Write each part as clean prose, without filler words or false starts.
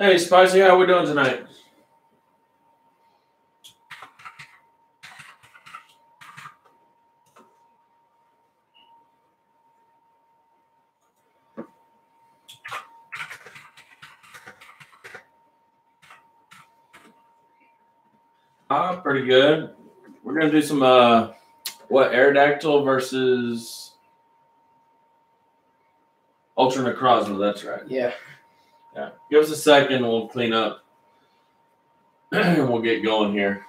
Hey, Spicy, how we doing tonight? Pretty good. We're gonna do some Aerodactyl versus Ultra Necrozma. That's right. Yeah. Yeah. Give us a second. We'll clean up, and we'll get going here.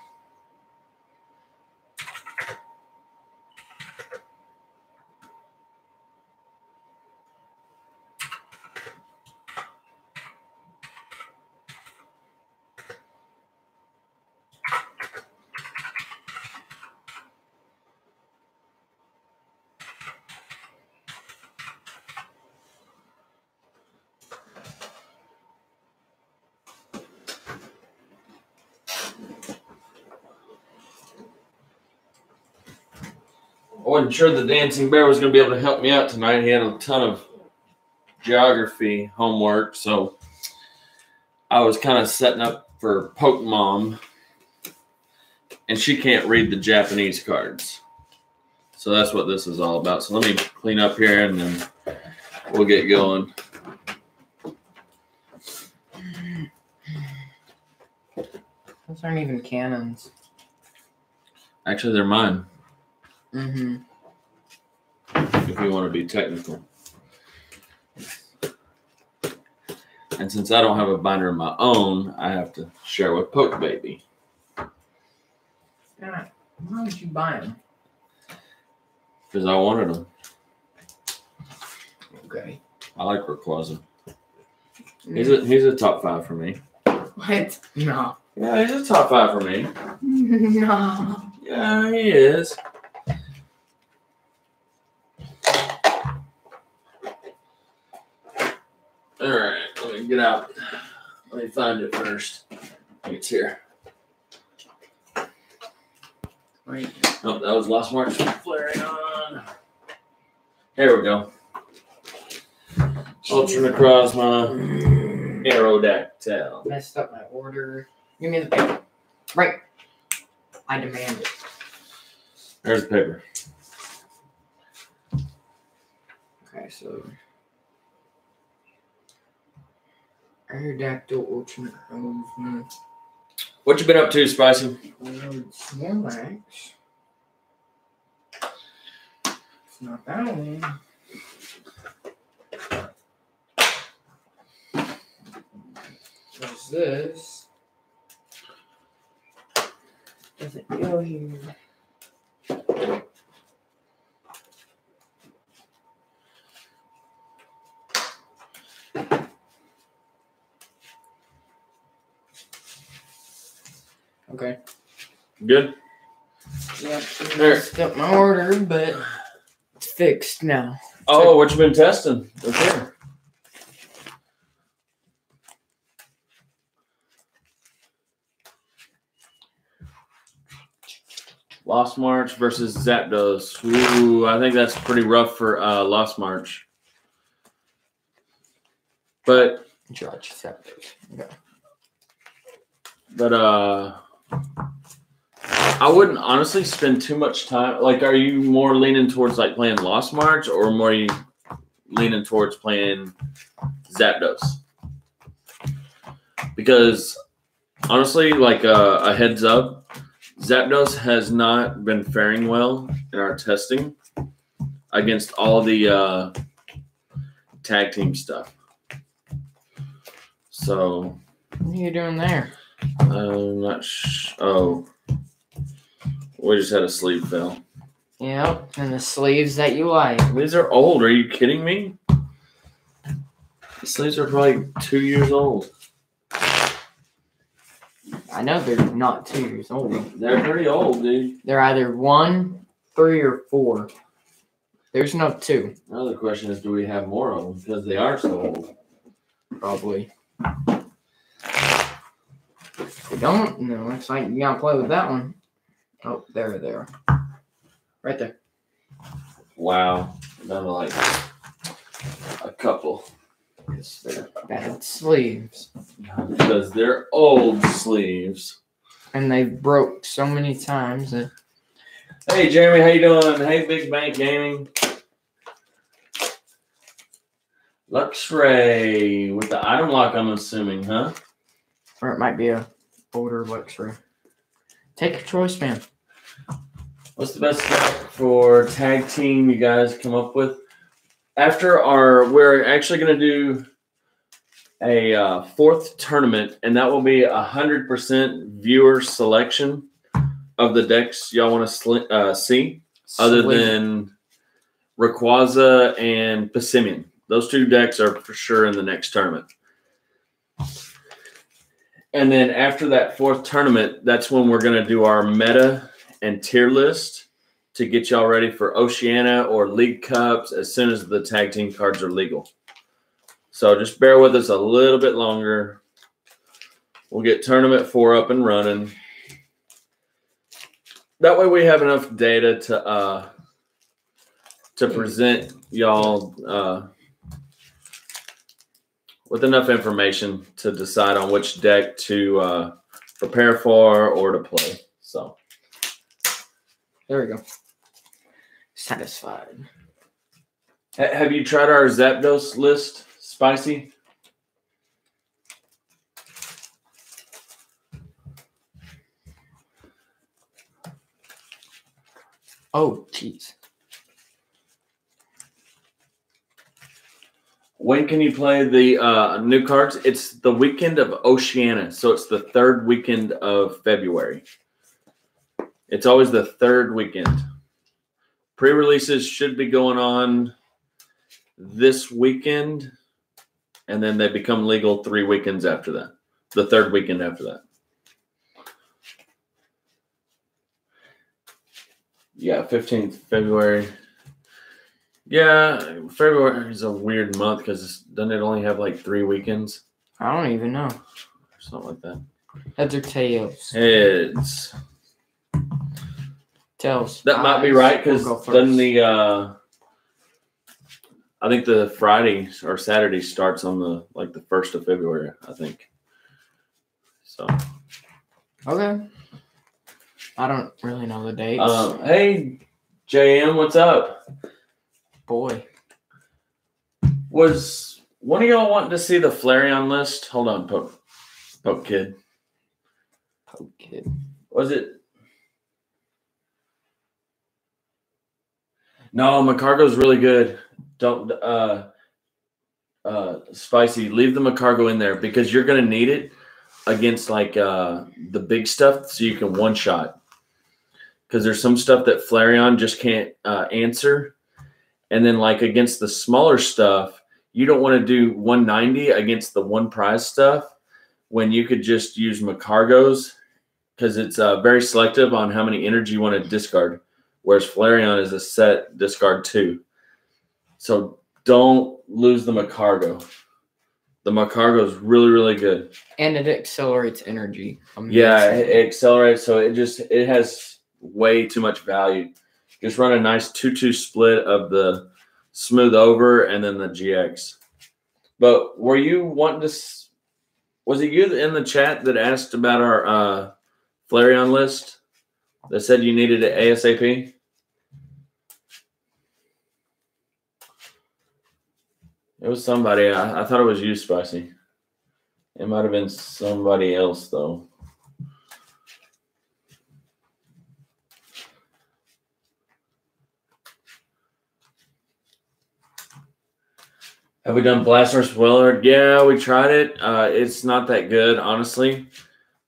I wasn't sure the Dancing Bear was going to be able to help me out tonight. He had a ton of geography homework, so I was kind of setting up for Pokemon, and she can't read the Japanese cards. So that's what this is all about. So let me clean up here, and then we'll get going. Those aren't even cannons. Actually, they're mine. Mm-hmm. If you want to be technical. And since I don't have a binder of my own, I have to share with Poke Baby. God, why would you buy them? Because I wanted them. Okay. I like Rayquaza. He's a top 5 for me. What? No. Yeah, he's a top 5 for me. No. Yeah, he is. All right, let me get out. Let me find it first. I think it's here. Wait. Oh, that was last March. Flareon. Here we go. Ultra Necrozma. Aerodactyl. Messed up my order. Give me the paper. Right. I demand it. There's the paper. Okay, so Aerodactyl, Ultra Necrozma. What you been up to, Spicy? Snorlax. It's not that one. What's this? Doesn't go here. Okay. Good? Yep. There. Messed up my order, but it's fixed now. Oh, what you been testing? Okay. Lost March versus Zapdos. Ooh, I think that's pretty rough for Lost March. But Judge Zapdos. Okay. But I wouldn't honestly spend too much time. Like, are you more leaning towards like playing Lost March, or more you leaning towards playing Zapdos? Because honestly, like a heads up, Zapdos has not been faring well in our testing against all the tag team stuff. So, What are you doing there? I'm not oh, we just had a sleeve fail. Yep, and the sleeves that you like. These are old. Are you kidding me? The sleeves are probably 2 years old. I know they're not 2 years old. They're pretty old, dude. They're either 1, 3, or 4. There's no 2. Another question is, do we have more of them? Because they are so old. Probably. If we don't, no, looks like you gotta play with that one. Oh, there they are. Right there. Wow. Down to like a couple. Because they're bad sleeves. Because they're old sleeves. And they've broke so many times. Hey, Jeremy, how you doing? Hey, Big Bank Gaming. Luxray with the item lock, I'm assuming, huh? Or it might be a older Luxray. Take your choice, man. What's the best deck for tag team you guys come up with? We're actually going to do a fourth tournament, and that will be 100% viewer selection of the decks y'all want to see, other than Rayquaza and Passimian. Those two decks are for sure in the next tournament. And then after that fourth tournament, that's when we're going to do our meta and tier list to get y'all ready for Oceania or League Cups as soon as the tag team cards are legal. So just bear with us a little bit longer. We'll get Tournament 4 up and running. That way we have enough data to present y'all with enough information to decide on which deck to prepare for or to play. So there we go. Satisfied. Have you tried our Zapdos list, Spicy? Oh, jeez. When can you play the new cards? It's the weekend of Oceania, so it's the third weekend of February. It's always the third weekend. Pre-releases should be going on this weekend, and then they become legal 3 weekends after that. The third weekend after that. Yeah, 15th February. Yeah, February is a weird month because doesn't it only have like 3 weekends? I don't even know. Something like that. Heads or tails? Heads. Tails. That might be right because then I think the Friday or Saturday starts on the 1st of February, I think. So. Okay. I don't really know the dates. Hey, JM, what's up? Boy. Was one of y'all wanting to see the Flareon list? Hold on, Poke Kid. Poke Kid. Was it? No, Macargo's really good. Don't Spicy, leave the Macargo in there because you're gonna need it against the big stuff so you can one-shot. Because there's some stuff that Flareon just can't answer. And then against the smaller stuff, you don't want to do 190 against the one prize stuff when you could just use Macargos because it's very selective on how many energy you want to discard. Whereas Flareon is a set discard 2. So don't lose the Macargo. The Macargo is really, really good. And it accelerates energy. Yeah, it accelerates. So it has way too much value. Just run a nice 2-2 split of the Smooth Over and then the GX. But were you wanting to? Was it you in the chat that asked about our Flareon list that said you needed it ASAP? It was somebody. I thought it was you, Spicy. It might have been somebody else, though. Have we done Blastoise Willard? Yeah, we tried it. It's not that good, honestly.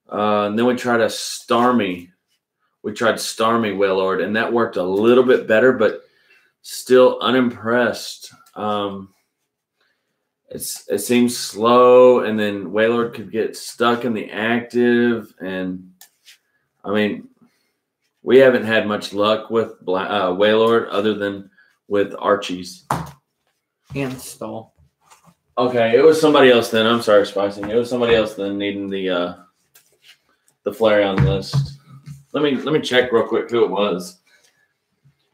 And then we tried a Starmie. We tried Starmie Wailord, and that worked a little bit better, but still unimpressed. It seems slow, and then Wailord could get stuck in the active. And, I mean, we haven't had much luck with Wailord other than with Archie's. And Stall. Okay, it was somebody else then. I'm sorry, Spicy. It was somebody else then needing the Flareon list. Let me check real quick who it was.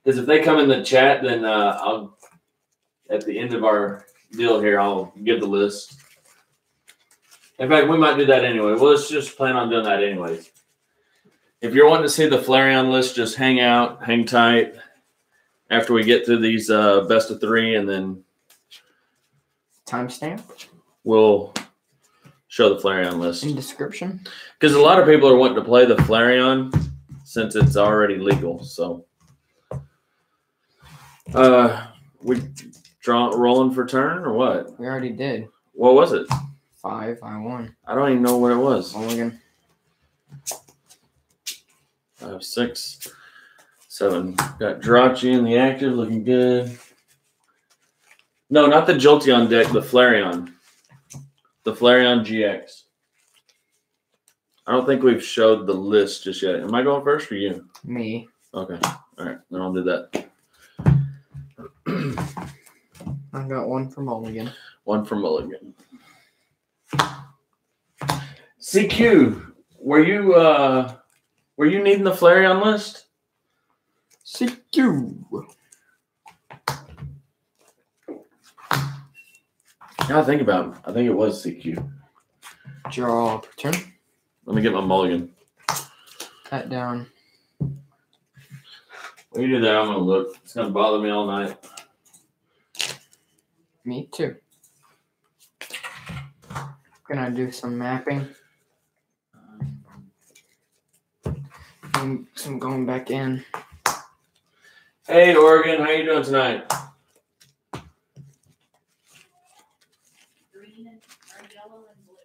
Because if they come in the chat, then I'll at the end of our deal here, I'll give the list. In fact, we might do that anyway. Well, let's just plan on doing that anyways. If you're wanting to see the Flareon list, just hang out, hang tight after we get through these best of 3, and then timestamp. We'll show the Flareon list in description. Because a lot of people are wanting to play the Flareon since it's already legal. So, we rolling for turn or what? We already did. What was it? 5. I won. I don't even know what it was. Mulligan. 5, 6, 7. Got Jirachi in the active, looking good. No, not the Jolteon deck, the Flareon. The Flareon GX. I don't think we've showed the list just yet. Am I going first or you? Me. Okay. All right. Then I'll do that. I got 1 for Mulligan. 1 for Mulligan. CQ, were you needing the Flareon list? CQ. Now I think about it. I think it was CQ. Draw per turn. Let me get my Mulligan. That down. When you do that, I'm going to look. It's going to bother me all night. Me too. Gonna do some mapping. Some going back in. Hey, Oregon. How you doing tonight? Green or yellow and blue.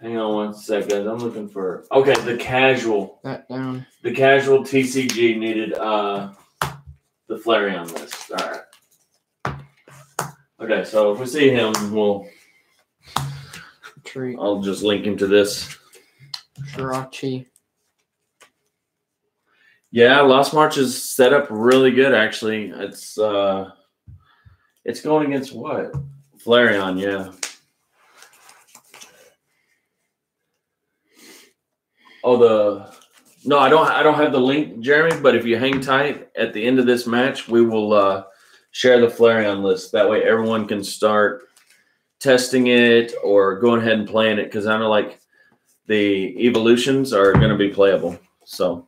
Hang on 1 second. I'm looking for the casual. That down. The casual TCG needed the Flareon list. All right. Okay, so if we see him, I'll just link him to this. Jirachi. Yeah, Lost March is set up really good actually. It's going against what? Flareon, yeah. No, I don't have the link, Jeremy, but if you hang tight at the end of this match, we will share the Flareon list. That way everyone can start testing it or going ahead and playing it, because I know like the evolutions are going to be playable. So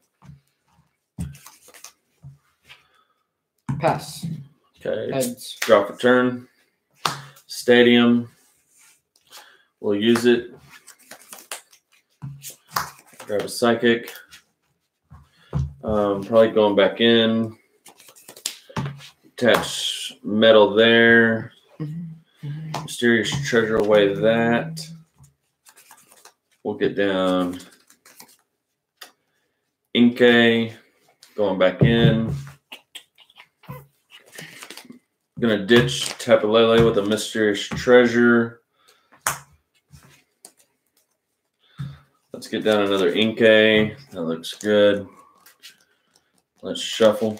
pass. Okay. Heads. Draw for turn. Stadium. We'll use it. Grab a psychic. Probably going back in. Attach metal there. Mysterious treasure away that. We'll get down Inkay. Going back in. Gonna ditch Tapu Lele with a mysterious treasure. Let's get down another Inkay. That looks good. Let's shuffle.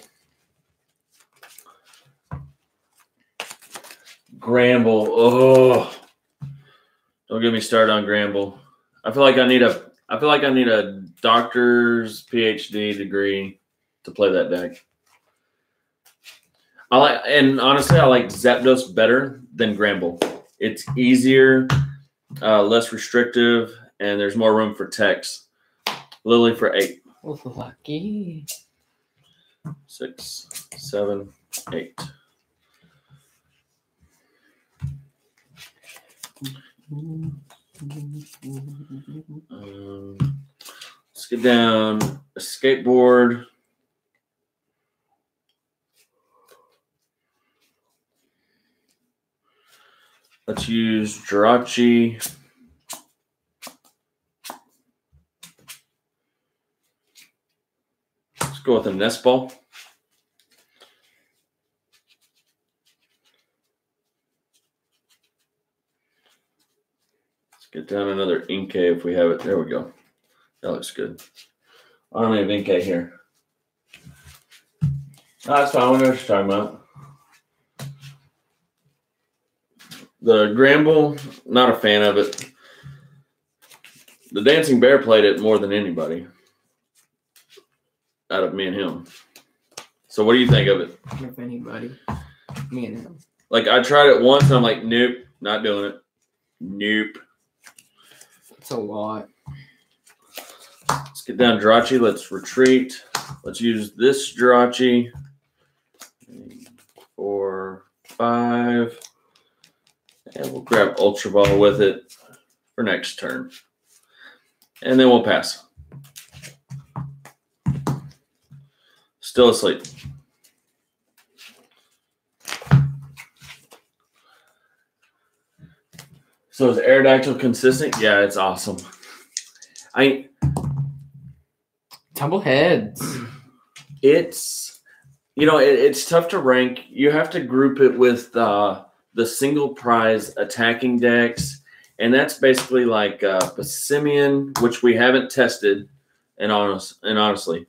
Gramble. Oh, don't get me started on Gramble. I feel like I need a doctor's PhD degree to play that deck. Honestly, I like Zapdos better than Gramble. It's easier, less restrictive, and there's more room for text. Lily for 8. Oh, lucky. 6, 7, 8. Let's get down a skateboard. Let's use Jirachi. Let's go with a nest ball. Let's get down another Inkay if we have it. There we go. That looks good. I don't have Inkay here. No, that's fine. We know what you're talking about. The Gramble, not a fan of it. The Dancing Bear played it more than anybody out of me and him. So what do you think of it? If anybody, me and him. Like, I tried it once and I'm like, nope, not doing it. Nope. It's a lot. Let's get down Jirachi. Let's retreat. Let's use this Jirachi. 4, 5. And we'll grab Ultra Ball with it for next turn. And then we'll pass. Still asleep. So is Aerodactyl consistent? Yeah, it's awesome. Tumbleheads. It's, it's tough to rank. You have to group it with the single prize attacking decks. And that's basically like Passimian, which we haven't tested. And honestly,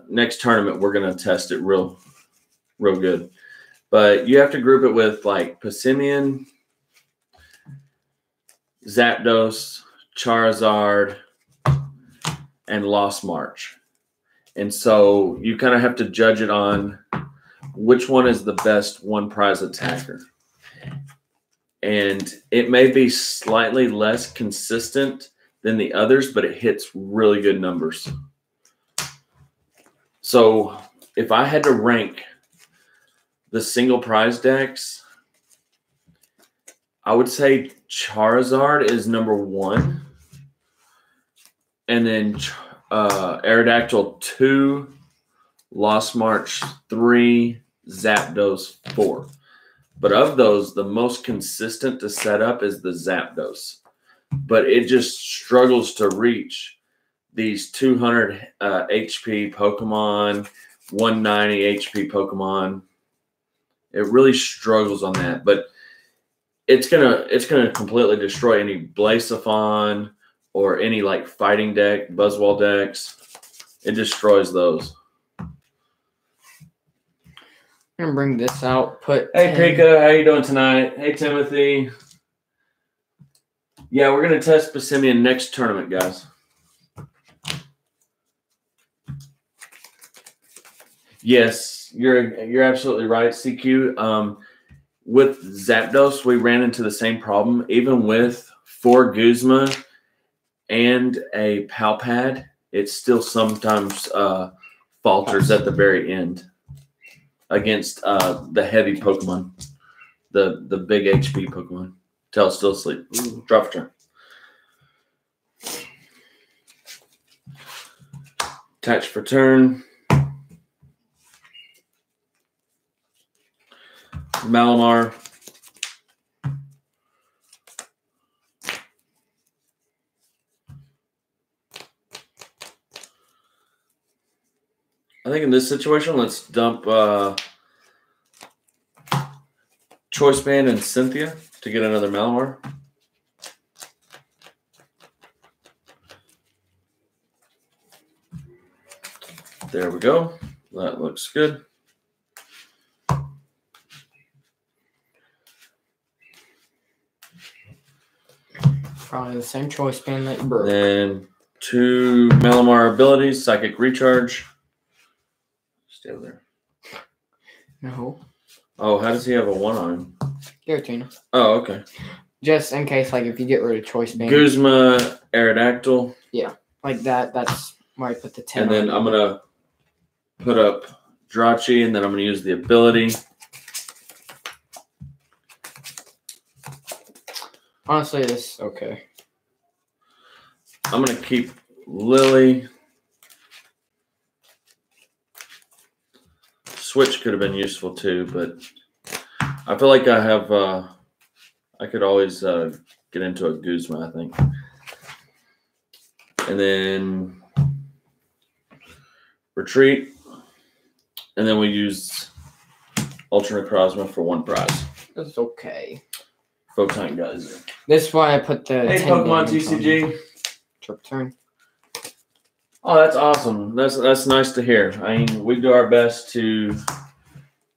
next tournament, we're going to test it real good. But you have to group it with like Passimian, Zapdos, Charizard, and Lost March. And so you kind of have to judge it on which one is the best one prize attacker. And it may be slightly less consistent than the others, but it hits really good numbers. So if I had to rank the single prize decks, I would say Charizard is number 1. And then Aerodactyl 2, Lost March 3, Zapdos 4. But of those, the most consistent to set up is the Zapdos. But it just struggles to reach these 200 HP Pokemon, 190 HP Pokemon. It really struggles on that. But it's gonna completely destroy any Blaziphon or any like fighting deck, Buzzwole decks. It destroys those. I'm gonna bring this out. Hey Pika, how you doing tonight? Hey Timothy. Yeah, we're gonna test Passimian next tournament, guys. Yes, you're absolutely right, CQ. With Zapdos, we ran into the same problem. Even with 4 Guzma and a Palpad, it still sometimes falters at the very end against the heavy Pokemon, the big HP Pokemon. Till still asleep. Ooh, drop a turn. Attach for turn. Malamar. I think in this situation, let's dump Choice Band and Cynthia to get another Malamar. There we go. That looks good. Probably the same Choice Band that you broke. Then 2 Malamar abilities, Psychic Recharge. Stay over there. No. Oh, how does he have a 1 on him? Giratina. Oh, okay. Just in case, like, if you get rid of Choice Band. Guzma, Aerodactyl. Yeah, like that. That's where I put the 10 And then I'm going to put up Jirachi, and then I'm going to use the ability. Honestly, this okay. I'm going to keep Lily. Switch could have been useful too, but I feel like I have, I could always get into a Guzma, I think. And then retreat. And then we use Ultra Necrozma for 1 prize. That's okay. Photon Geyser. This is why I put the Hey, 10 Pokemon damage on TCG. Trip turn. Oh, that's awesome. That's nice to hear. I mean, we do our best to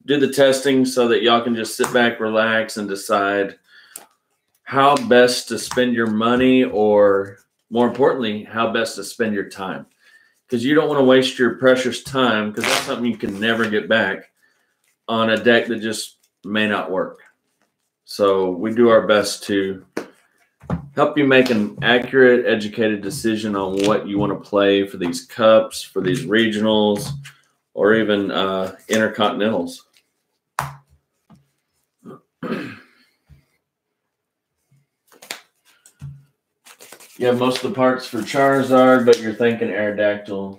do the testing so that y'all can just sit back, relax, and decide how best to spend your money, or more importantly, how best to spend your time. Because you don't want to waste your precious time, because that's something you can never get back on a deck that just may not work. So we do our best to help you make an accurate, educated decision on what you want to play for these cups, for these regionals, or even intercontinentals. You have most of the parts for Charizard, but you're thinking Aerodactyl.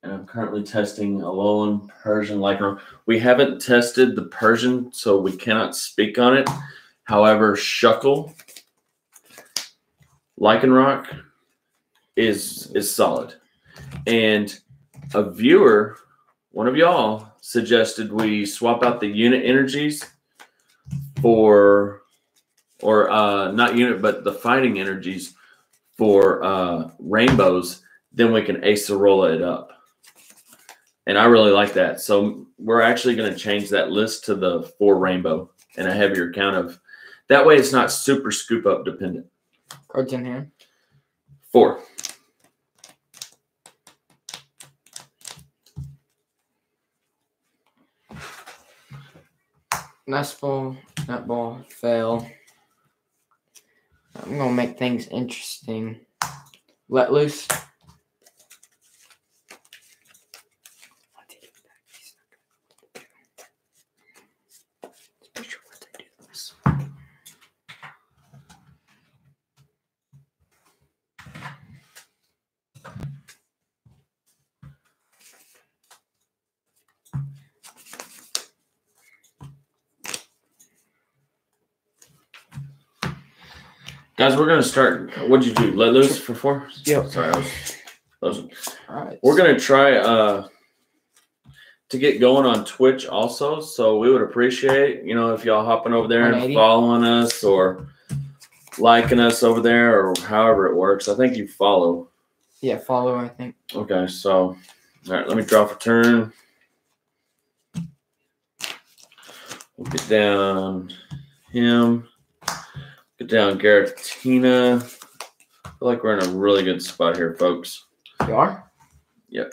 And I'm currently testing Alolan, Persian, Lycanroc. We haven't tested the Persian, so we cannot speak on it. However, Shuckle, Lycanroc is solid. And a viewer, one of y'all, suggested we swap out the unit energies for, or not unit, but the fighting energies for rainbows. Then we can Acerola it up. And I really like that. So we're actually going to change that list to the 4 rainbow and a heavier count of. That way it's not super scoop up dependent. Cards in hand. 4. Nice ball. That ball fell. I'm going to make things interesting. Let loose. Guys, we're going to start. What'd you do? Let loose for 4? Yep. Sorry, I was All right. We're going to try to get going on Twitch also. So we would appreciate, if y'all hopping over there and following us or liking us over there or however it works. I think you follow. Yeah, follow, I think. Okay, so, all right, let me draw for turn. We'll get down him. Get down Giratina. I feel like we're in a really good spot here, folks. You are? Yep.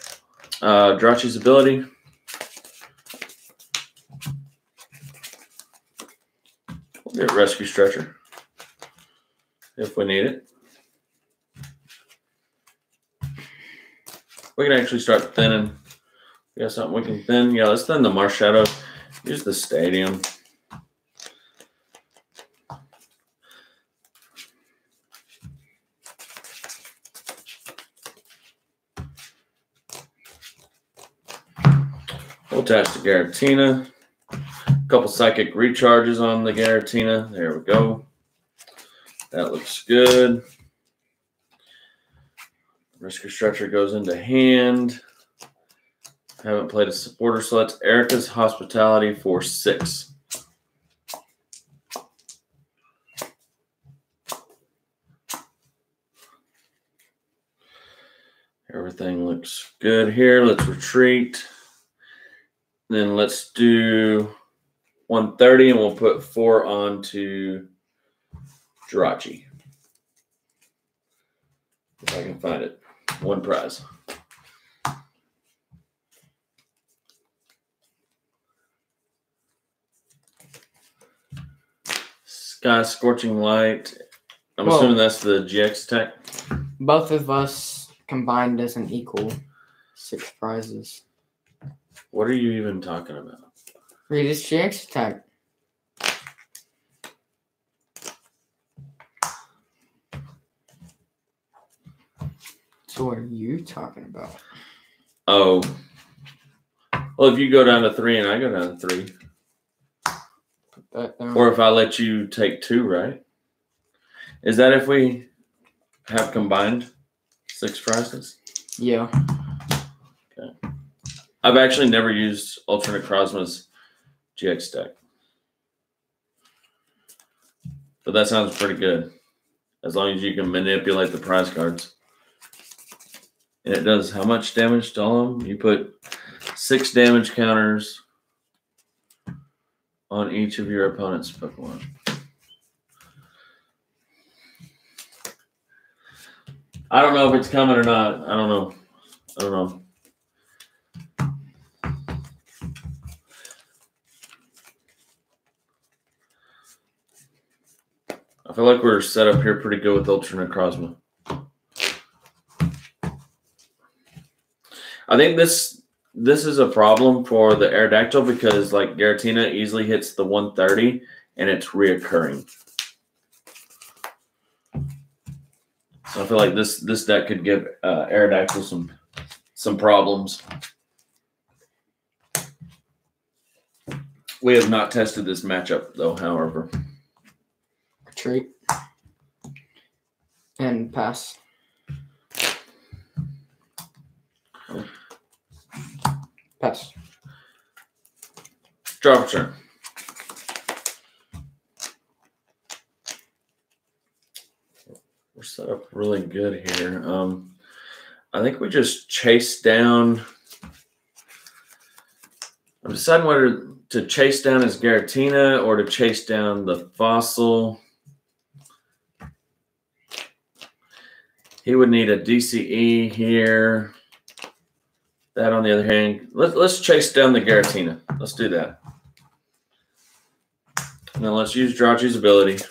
Drachi's ability. We'll get Rescue Stretcher if we need it. We can actually start thinning. We got something we can thin. Yeah, let's thin the Marshadow. Use the Stadium. We'll attach the Giratina. A couple psychic recharges on the Giratina. There we go. That looks good. Rescue Stretcher goes into hand. Haven't played a supporter, so that's Erica's Hospitality for 6. Everything looks good here. Let's retreat. Then let's do 130, and we'll put 4 onto Jirachi. If I can find it. 1 prize. Sky Scorching Light. I'm assuming that's the GX tech. Both of us combined doesn't equal 6 prizes. What are you even talking about? Read his GX tag. So what are you talking about? Oh. Well, if you go down to 3 and I go down to 3. Put that down. Or if I let you take 2, right? Is that if we have combined 6 prizes? Yeah. Okay. I've actually never used Ultra Necrozma's GX deck. But that sounds pretty good. As long as you can manipulate the prize cards. And it does how much damage to all of them? You put 6 damage counters on each of your opponent's Pokemon. I don't know if it's coming or not. I don't know. I feel like we're set up here pretty good with Ultra Necrozma. I think this is a problem for the Aerodactyl because like Giratina easily hits the 130 and it's reoccurring. So I feel like this deck could give Aerodactyl some problems. We have not tested this matchup though, however. Retreat. And pass. Pass. Draw for turn. We're set up really good here. I think we just chase down. I'm deciding whether to chase down his Giratina or to chase down the Fossil. He would need a DCE here. That on the other hand, let's chase down the Giratina. Let's do that. And then let's use Drachi's ability.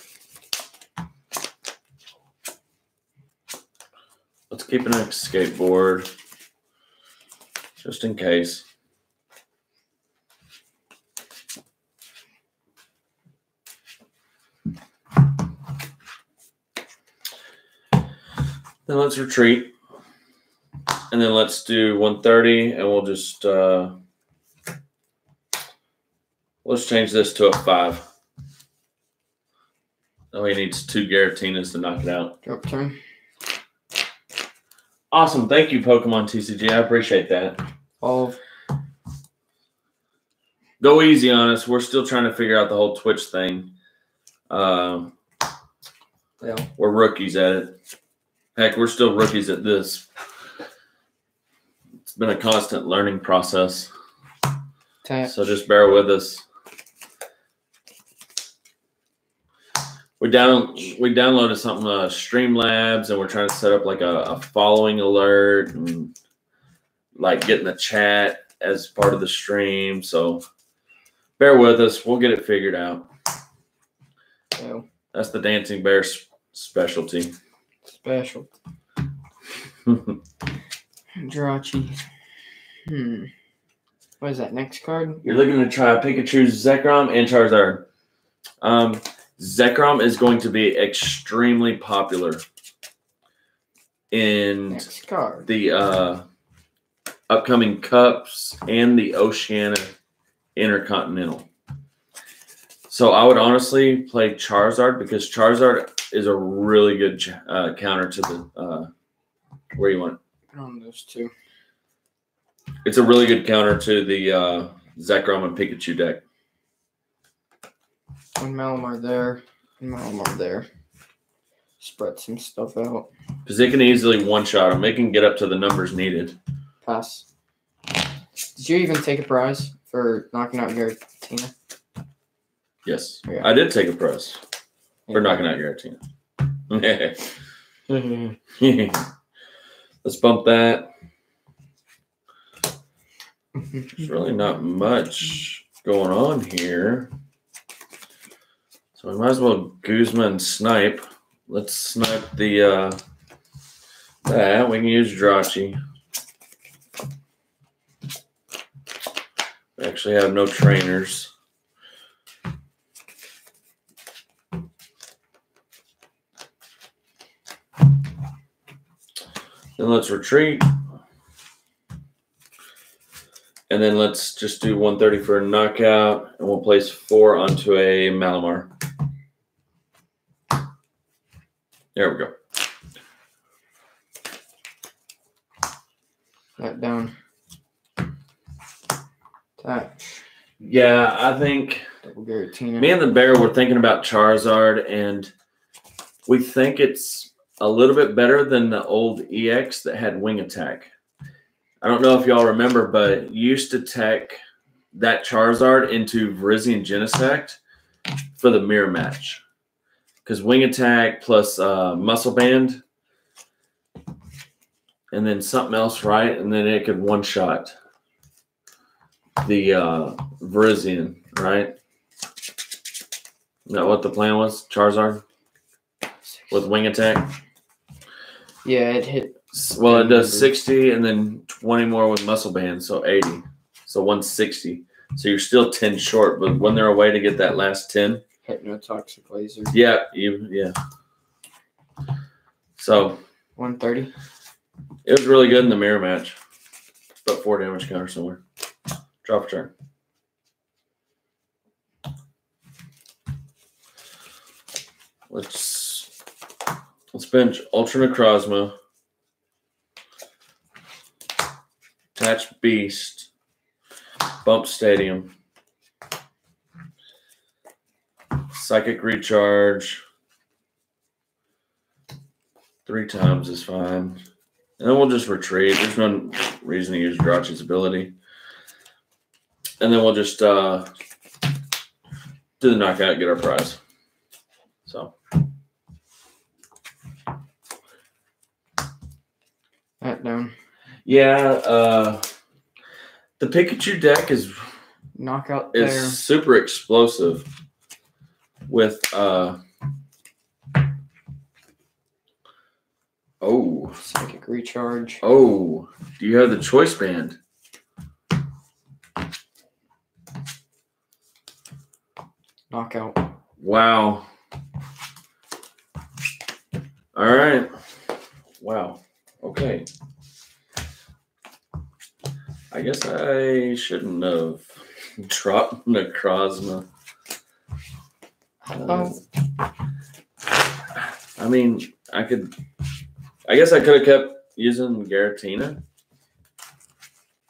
Let's keep an escape board just in case. Then let's retreat. And then let's do 130 and we'll just let's change this to a 5. Oh, he needs 2 Giratinas to knock it out. Drop turn. Awesome. Thank you, Pokemon TCG. I appreciate that. All. Go easy on us. We're still trying to figure out the whole Twitch thing. Yeah. We're rookies at it. Heck, we're still rookies at this. It's been a constant learning process. Tap. So just bear with us. We downloaded something, Streamlabs, and we're trying to set up like a following alert and like getting the chat as part of the stream. So bear with us. We'll get it figured out. Yeah. That's the Dancing Bear specialty. Special. Jirachi. What is that next card? You're looking to try Pikachu, Zekrom, and Charizard. Zekrom is going to be extremely popular in the upcoming Cups and the Oceania Intercontinental. So I would honestly play Charizard because Charizard is a really good counter to the where you want it. Put on those two. It's a really good counter to the Zekrom and Pikachu deck. One Malamar there. One Malamar there. Spread some stuff out. Because they can easily one-shot him. They can get up to the numbers needed. Pass. Did you even take a prize for knocking out Giratina? Yes. Yeah. I did take a prize for knocking out Giratina. Let's bump that. There's really not much going on here. So we might as well Guzma and snipe. Let's snipe the that. We can use Drachi. We actually have no trainers. Then let's retreat. And then let's just do 130 for a knockout. And we'll place 4 onto a Malamar. There we go. That down. Touch. Yeah, I think Double Giratina. me and the bear were thinking about Charizard, and we think it's a little bit better than the old EX that had wing attack. I don't know if y'all remember, but it used to tech that Charizard into Virizion Genesect for the mirror match. Because Wing Attack plus Muscle Band, and then something else, right? And then it could one-shot the Virizion, right? Is that what the plan was? Charizard with Wing Attack? Yeah, it hit. Well, it does 60 and then 20 more with Muscle Band, so 80. So 160. So you're still 10 short, but wasn't there a way to get that last 10? Hypnotoxic Laser. Yeah, yeah. So 130. it was really good in the mirror match. But 4 damage counter somewhere. Drop a turn. Let's bench Ultra Necrozma, Attach Beast, Bump Stadium, Psychic Recharge. 3 times is fine. And then we'll just retreat. There's no reason to use Jirachi's ability. And then we'll just do the knockout, get our prize. So. That down. Yeah, the Pikachu deck is knockout there. Super explosive with Psychic Recharge. Oh, do you have the Choice Band? Knockout. Wow. All right. Wow. Okay. I guess I shouldn't have dropped Necrozma. I mean, I guess I could have kept using Giratina.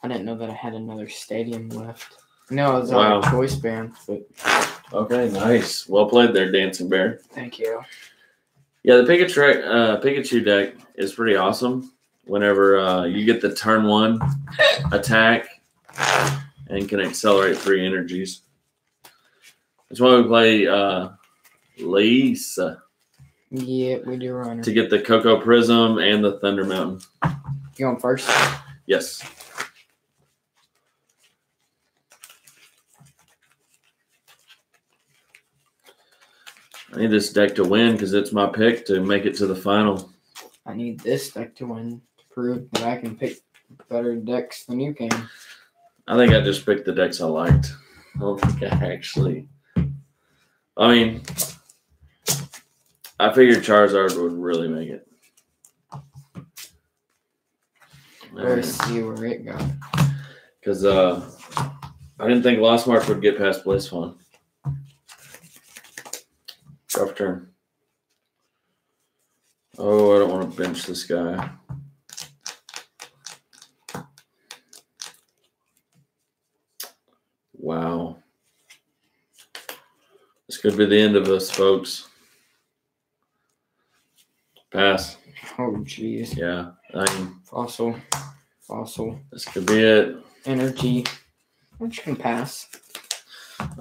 I didn't know that I had another stadium left. No, it was on a Choice Band. But... Okay, nice. Well played there, Dancing Bear. Thank you. Yeah, the Pikachu deck is pretty awesome. Whenever you get the turn 1 attack and can accelerate 3 energies. That's why we play Lisa. Yeah, we do runner. To get the Cocoa Prism and the Thunder Mountain. You going first? Yes. I need this deck to win because it's my pick to make it to the final. I need this deck to win to prove that I can pick better decks than you can. I think I just picked the decks I liked. I don't think I actually... I mean, I figured Charizard would really make it. Let's see where it got. Because I didn't think Lost Mark would get past Blissfun. Rough turn. Oh, I don't want to bench this guy. Wow. This could be the end of us, folks. Pass. Oh, jeez. Yeah. Fossil. This could be it. Energy. I'm just going to pass.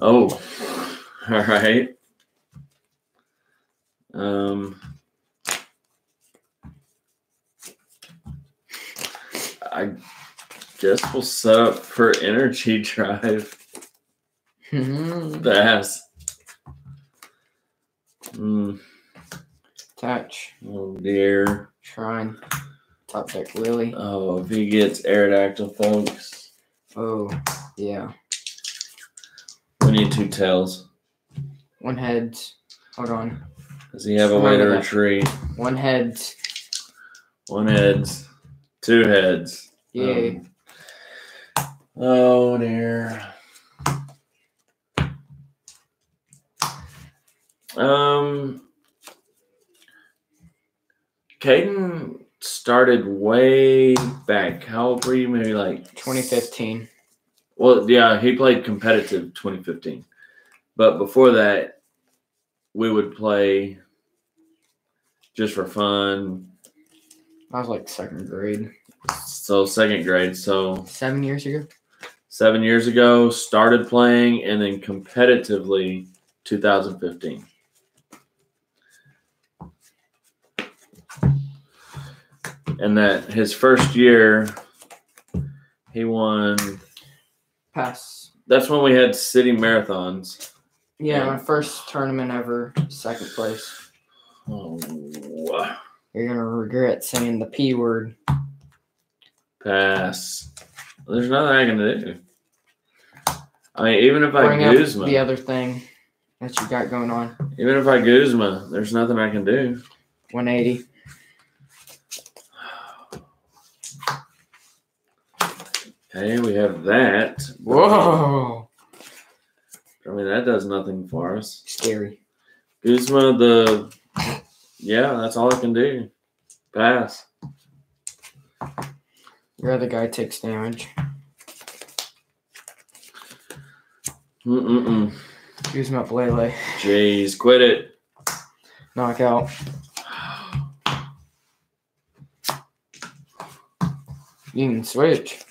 Oh. All right. I guess we'll set up for Energy Drive. Pass. Attach. Oh dear. Shrine. Top deck Lily. Oh, if he gets Aerodactyl, folks. Oh, yeah. We need 2 tails. 1 heads. Hold on. Does he have a way to retreat? 1 heads. 1 heads. 2 heads. Yay. Oh dear. Caden started way back. How old were you? Maybe like 2015. Well, yeah, he played competitive 2015. But before that, we would play just for fun. I was like 2nd grade. So 2nd grade. So 7 years ago. 7 years ago, started playing, and then competitively 2015. And that his first year, he won. Pass. That's when we had city marathons. Yeah, my first tournament ever, second place. Oh, You're going to regret saying the P word. pass. There's nothing I can do. I mean, even if I Bring up Guzma, the other thing that you got going on. even if I Guzma, there's nothing I can do. 180. Okay, we have that. Whoa. I mean, that does nothing for us. Scary. Guzma, yeah, that's all I can do. Pass. Your other guy takes damage. Use him up, Lele. Jeez, quit it. Knockout. You can switch.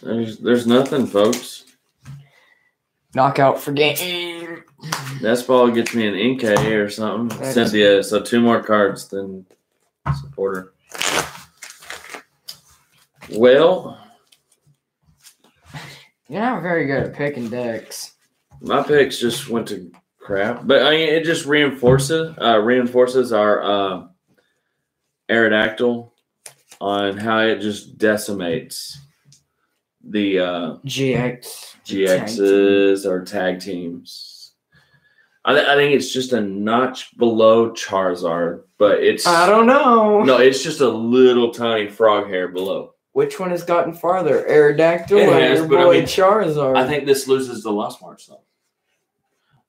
There's nothing, folks. Knockout for game. That's ball gets me an Inkay or something. Cynthia, so 2 more cards than supporter. Well, You're not very good at picking decks. my picks just went to crap, but I mean it just reinforces our Aerodactyl on how it just decimates the GXs or tag teams. I think it's just a notch below Charizard, but it's I don't know. No, it's just a little tiny frog hair below. Which one has gotten farther, Aerodactyl or has, your but boy I mean, Charizard? I think this loses the Lost March though.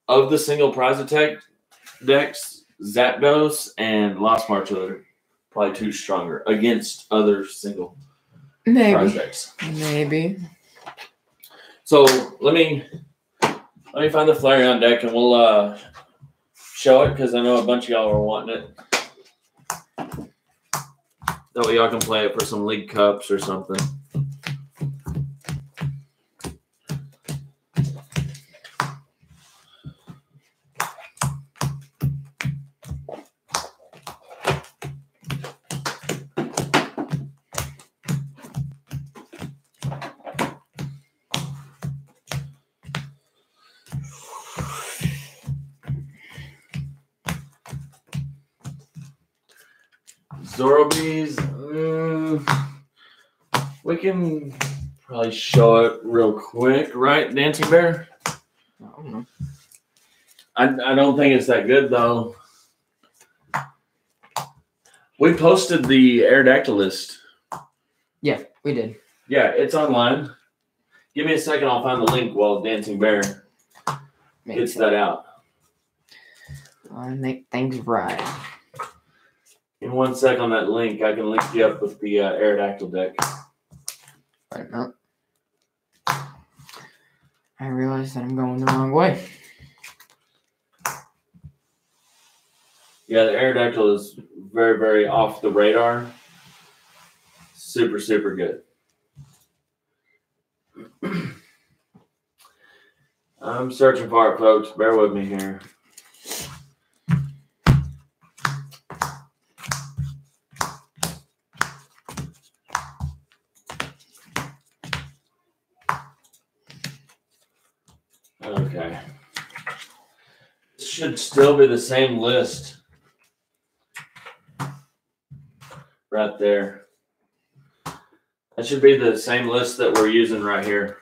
Of the single prize attack decks, Zapdos and Lost March are probably 2 stronger against other single prize decks. Maybe. So let me find the Flareon deck and we'll show it because I know a bunch of y'all are wanting it. That way y'all can play it for some League Cups or something. Zorobees, we can probably show it real quick, right, Dancing Bear? I don't know. I don't think it's that good, though. We posted the Aerodactyl list. Yeah, we did. Yeah, it's online. Give me a second, I'll find the link while Dancing Bear gets that out. I make things right. In 1 sec on that link, I can link you up with the Aerodactyl deck. Right now. I realize that I'm going the wrong way. Yeah, the Aerodactyl is very, very off the radar. Super, super good. I'm searching for it, folks. Bear with me here. Okay. This should still be the same list. Right there. That should be the same list that we're using right here.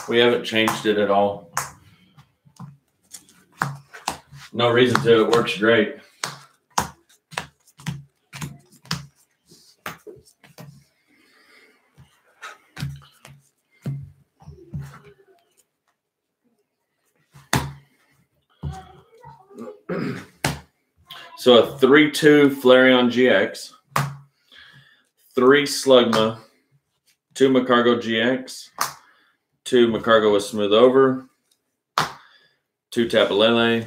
We haven't changed it at all. No reason to. It works great. So a 3-2 Flareon GX, 3 Slugma, 2 Macargo GX, 2 Macargo with Smooth Over, 2 Tapalele,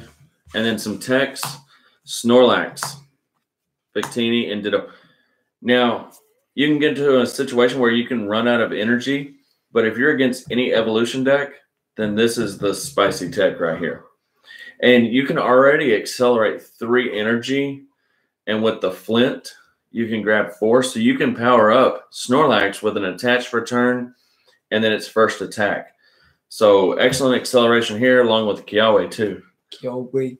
and then some Tex, Snorlax, Victini, and Ditto. Now, you can get into a situation where you can run out of energy. But if you're against any evolution deck, then this is the spicy tech right here. And you can already accelerate 3 energy. And with the flint, you can grab 4. So you can power up Snorlax with an attached return and then its first attack. So excellent acceleration here along with Kiawe too. Kiawe.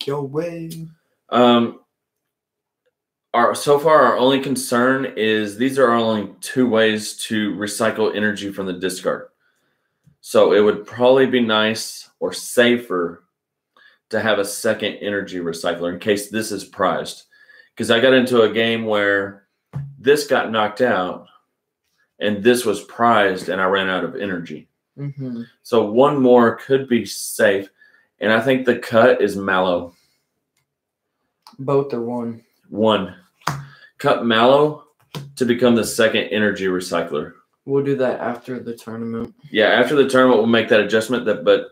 So far, our only concern is these are only 2 ways to recycle energy from the discard. So it would probably be nice or safer to have a second energy recycler in case this is prized. Because I got into a game where this got knocked out and this was prized and I ran out of energy. Mm-hmm. So 1 more could be safe. And I think the cut is Mallow. Both are 1. 1. Cut Mallow to become the second energy recycler. We'll do that after the tournament. Yeah, after the tournament, we'll make that adjustment. But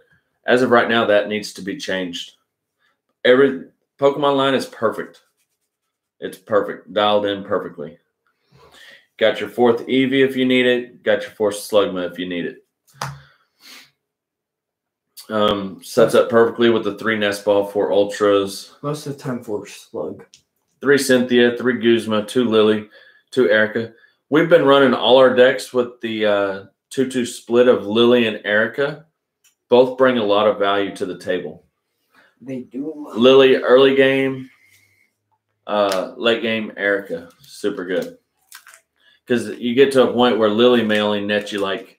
as of right now, that needs to be changed. Every Pokemon line is perfect. It's perfect. Dialed in perfectly. Got your 4th Eevee if you need it. Got your 4th Slugma if you need it. Sets up perfectly with the 3 Nest Ball, 4 Ultras. Most of the time 4 Slug. 3 Cynthia, 3 Guzma, 2 Lily, 2 Erica. We've been running all our decks with the 2-2 split of Lily and Erica. Both bring a lot of value to the table. They do. Lily, early game. Late game, Erica. Super good. Because you get to a point where Lily may only net you like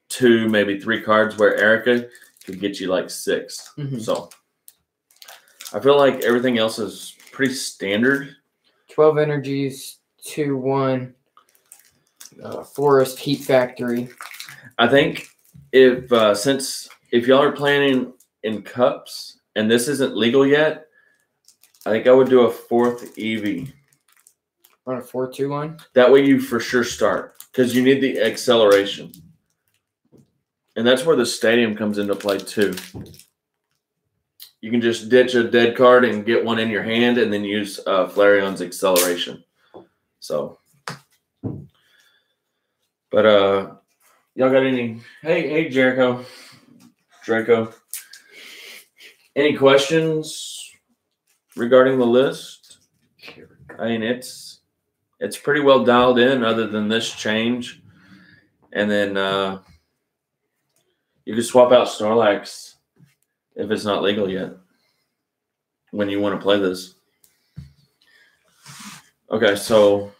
2, maybe 3 cards, where Erica could get you like 6. Mm-hmm. So I feel like everything else is pretty standard. 12 energies, 2-1. Forest Heat Factory. I think if y'all are playing in cups and this isn't legal yet, I think I would do a 4th Eevee. On a 4-2-1? That way you for sure start because you need the acceleration. And that's where the stadium comes into play too. You can just ditch a dead card and get 1 in your hand and then use Flareon's acceleration. So, but y'all got any? Hey, Jericho, Draco. Any questions regarding the list? I mean, it's pretty well dialed in, other than this change, and then you can swap out Snorlax if it's not legal yet when you want to play this. Okay, so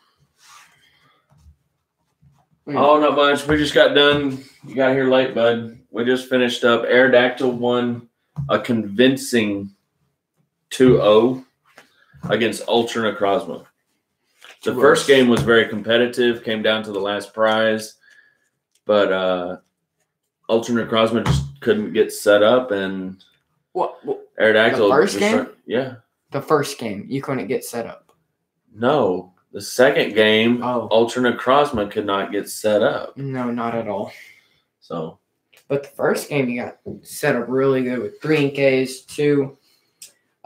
oh, not much. We just got done. You got here late, bud. We just finished up. Aerodactyl won a convincing 2-0 against Ultra Necrozma. The first game was very competitive, came down to the last prize, but Ultra Necrozma just couldn't get set up, and what Aerodactyl. The first game? Yeah. The first game, you couldn't get set up. No. The second game, Oh. Ultra Necrozma could not get set up. No, not at all. So, but the first game you got set up really good with 3 NKs, 2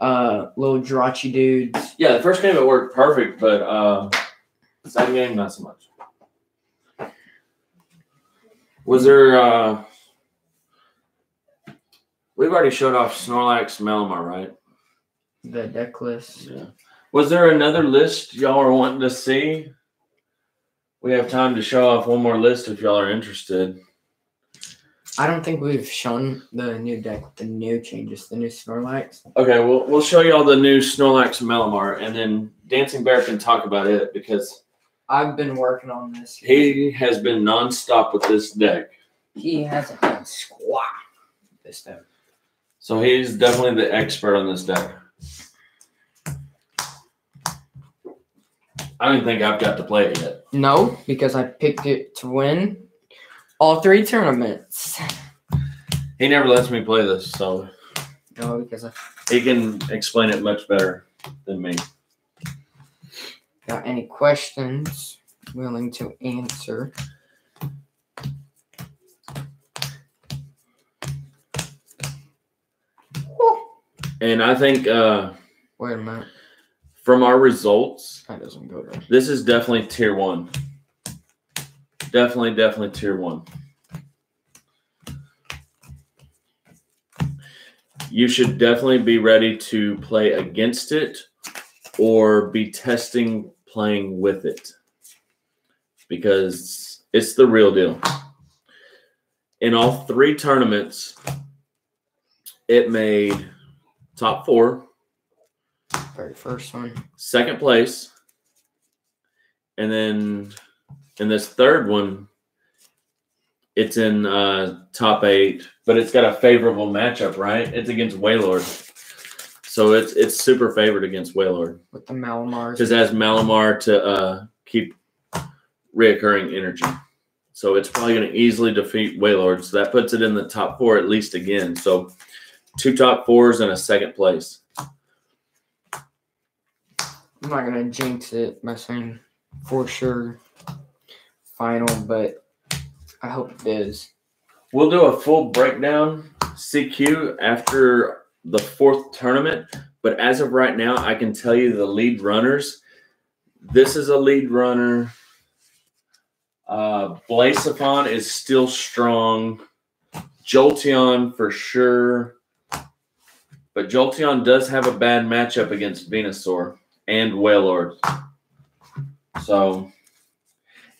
little Jirachi dudes. yeah, the first game it worked perfect, but the second game not so much. Was there we've already showed off Snorlax Malamar, right? The deck list. Yeah. Was there another list y'all are wanting to see? We have time to show off one more list if y'all are interested. I don't think we've shown the new deck with the new changes, the new Snorlax. Okay, we'll show y'all the new Snorlax Malamar, and then Dancing Bear can talk about it because I've been working on this. He has been nonstop with this deck. He hasn't done squat this deck. So he's definitely the expert on this deck. I don't even think I've got to play it yet. No, because I picked it to win all 3 tournaments. He never lets me play this, so No, because he can explain it much better than me. Got any questions? Willing to answer. And I think Wait a minute. from our results, That doesn't go right. this is definitely tier 1. Definitely tier 1. You should definitely be ready to play against it or be testing playing with it because it's the real deal. In all 3 tournaments, it made top 4. Very first one. 2nd place. And then in this 3rd one, it's in top 8, but it's got a favorable matchup, right? It's against Wailord. So it's super favored against Wailord. With the Malamars. Because it has Malamar to keep reoccurring energy. So it's probably going to easily defeat Wailord. So that puts it in the top 4 at least again. So 2 top 4s and a 2nd place. I'm not going to jinx it by saying for sure final, but I hope it is. We'll do a full breakdown CQ after the 4th tournament, but as of right now, I can tell you the lead runners. This is a lead runner. Blacephalon is still strong. Jolteon for sure. But Jolteon does have a bad matchup against Venusaur and Wailord. So,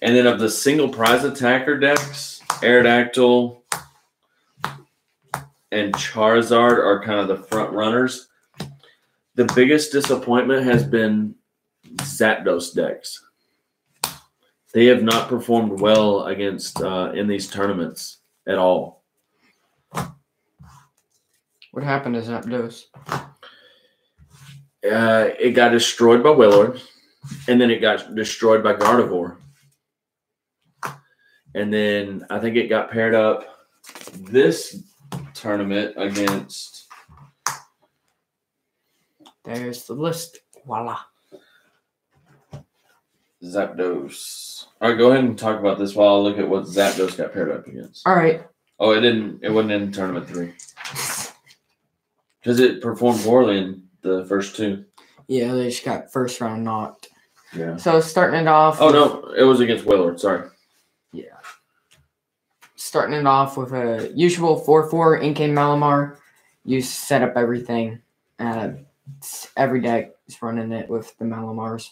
and then of the single prize attacker decks, Aerodactyl and Charizard are kind of the front runners. The biggest disappointment has been Zapdos decks. They have not performed well against in these tournaments at all. What happened to Zapdos? It got destroyed by Wailord, and then it got destroyed by Gardevoir. And then I think it got paired up this tournament against. There's the list. Voila. Zapdos. All right, go ahead and talk about this while I look at what Zapdos got paired up against. All right. Oh, it didn't. It wasn't in tournament 3 because it performed poorly in the first 2. Yeah, they just got first round knocked. Yeah. So starting it off. Oh no, it was against Wailord. Sorry. Yeah. Starting it off with a usual 4/4 in-game Malamar. You set up everything. Every deck is running it with the Malamars.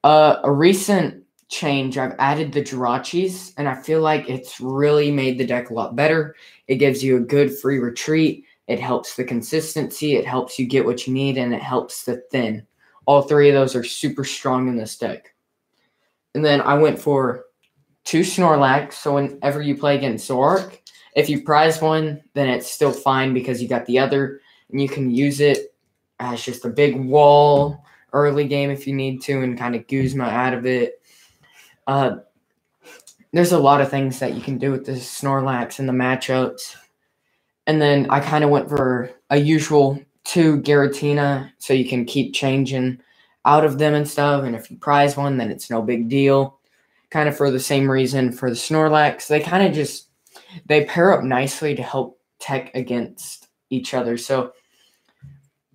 A recent change, I've added the Jirachis, and I feel like it's really made the deck a lot better. It gives you a good free retreat. It helps the consistency. It helps you get what you need, and it helps the thin. All 3 of those are super strong in this deck. And then I went for 2 Snorlax, so whenever you play against Zoroark, if you prize one, then it's still fine because you got the other, and you can use it as just a big wall early game if you need to and kind of Guzma out of it. There's a lot of things that you can do with the Snorlax and the matchups. And then I kind of went for a usual 2 Giratina so you can keep changing out of them and stuff. And if you prize one, then it's no big deal. Kind of for the same reason for the Snorlax. They kind of just, they pair up nicely to help tech against each other. So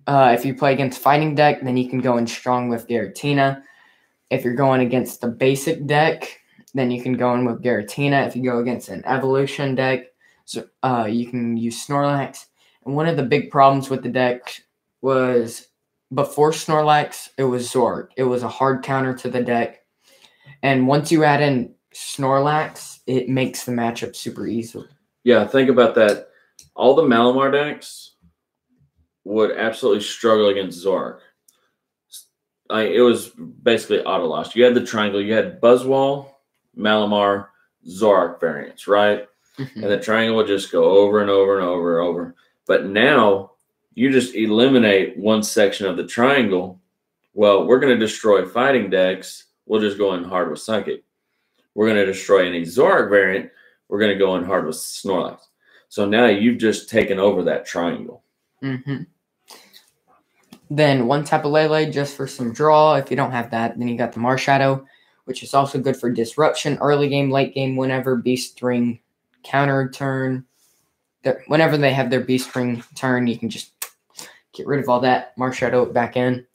if you play against fighting deck, then you can go in strong with Giratina. If you're going against the basic deck, then you can go in with Giratina. If you go against an evolution deck, so you can use Snorlax. And one of the big problems with the deck was before Snorlax, it was Zoroark. It was a hard counter to the deck. And once you add in Snorlax, it makes the matchup super easy. Yeah, think about that. All the Malamar decks would absolutely struggle against Zoroark. It was basically auto lost. You had the triangle. You had Buzzwole, Malamar, Zoroark variants, right? Mm-hmm. And the triangle would just go over and over and over and over. But now you just eliminate one section of the triangle. Well, we're going to destroy fighting decks. We'll just go in hard with Psychic. We're going to destroy any Zoroark variant. We're going to go in hard with Snorlax. So now you've just taken over that triangle. Mm-hmm. Then one Tapu Lele just for some draw. If you don't have that, then you got the Marshadow, which is also good for disruption, early game, late game, whenever Beast Ring counter turn. Whenever they have their Beast Ring turn, you can just get rid of all that, Marshadow it back in.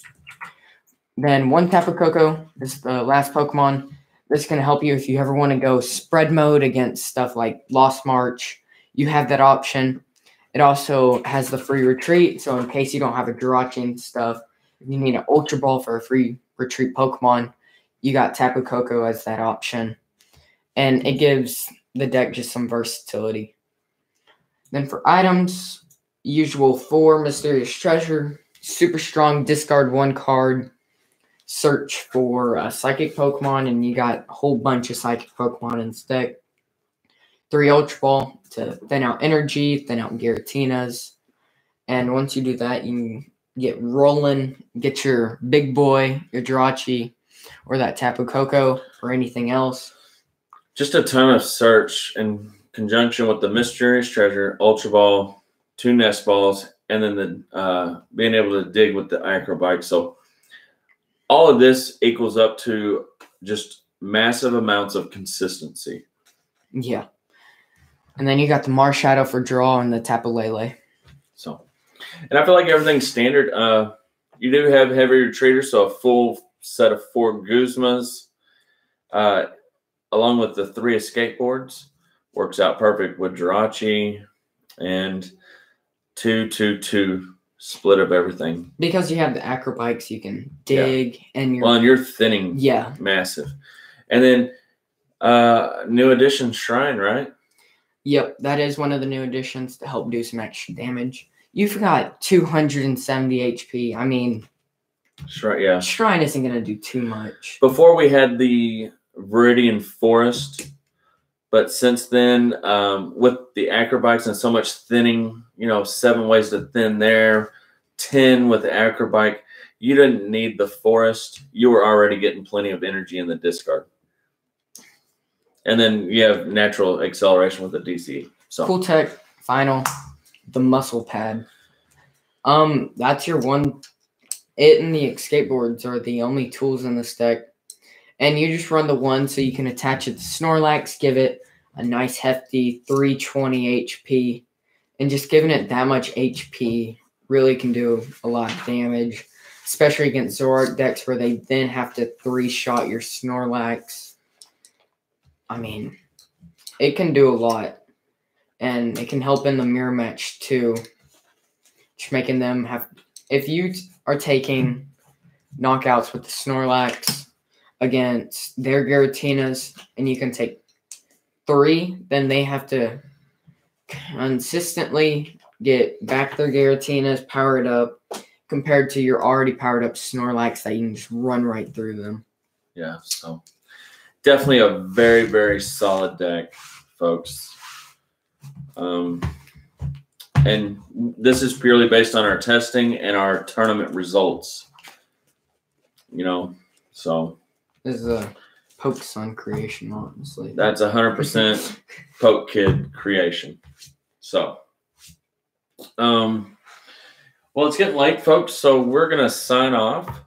Then one Tapu Koko is the last Pokemon. this can help you if you ever want to go spread mode against stuff like Lost March. You have that option. It also has the free retreat, so in case you don't have a Jirachi and stuff, if you need an Ultra Ball for a free retreat Pokemon, you got Tapu Koko as that option. And it gives the deck just some versatility. Then for items, usual 4 Mysterious Treasure, super strong, discard 1 card, search for a Psychic Pokemon, and you got a whole bunch of Psychic Pokemon in this deck. 3 Ultra Ball to thin out energy, thin out Giratinas. And once you do that, you can get rolling, get your big boy, your Jirachi, or that Tapu Koko, or anything else. Just a ton of search in conjunction with the Mysterious Treasure, Ultra Ball, 2 Nest Balls, and then the being able to dig with the Acrobike. So all of this equals up to just massive amounts of consistency. Yeah. And then you got the Marshadow for draw and the Tapu Lele. So, and I feel like everything's standard. You do have heavy retreaters, so a full set of 4 Guzmas, along with the 3 escape boards, works out perfect with Jirachi and 2 split of everything. Because you have the Acrobikes, you can dig and you're thinning. Yeah. Massive. And then new addition Shrine, right? Yep, that is one of the new additions to help do some extra damage. You've got 270 HP. I mean, Shrine isn't going to do too much. Before we had the Viridian Forest, but since then, with the Acrobikes and so much thinning, 7 ways to thin there, 10 with the Acrobike, you didn't need the Forest. You were already getting plenty of energy in the discard. And then you have natural acceleration with the DC. So cool tech, final, the Muscle Pad. That's your one. It and the escape boards are the only tools in this deck. And you just run the 1 so you can attach it to Snorlax, give it a nice hefty 320 HP. And just giving it that much HP really can do a lot of damage, especially against Zoroark decks where they then have to 3-shot your Snorlax. I mean, it can do a lot. And it can help in the mirror match too. Just making them have... If you are taking knockouts with the Snorlax against their Giratinas, and you can take 3, then they have to consistently get back their Giratinas, power it up, compared to your already powered up Snorlax that you can just run right through them. Yeah, so definitely a very, very solid deck, folks. And this is purely based on our testing and our tournament results. So this is a Poke Sun creation, honestly. That's 100% Poke Kid creation. So, well, it's getting late, folks, so we're going to sign off.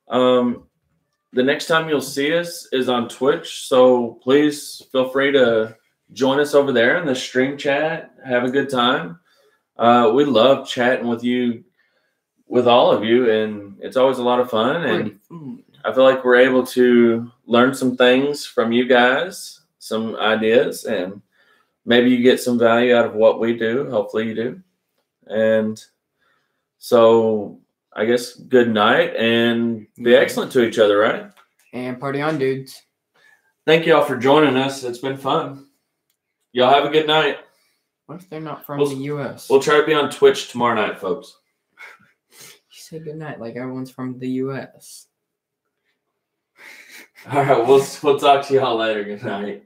The next time you'll see us is on Twitch, so please feel free to join us over there in the stream chat. Have a good time. We love chatting with you, with all of you, and it's always a lot of fun. And I feel like we're able to learn some things from you guys, some ideas, and maybe you get some value out of what we do. Hopefully you do. And so I guess good night and be excellent to each other, right? And party on, dudes. Thank you all for joining us. It's been fun. Y'all have a good night. What if they're not from the U.S.? We'll try to be on Twitch tomorrow night, folks. You say good night like everyone's from the U.S. All right, we'll talk to y'all later. Good night.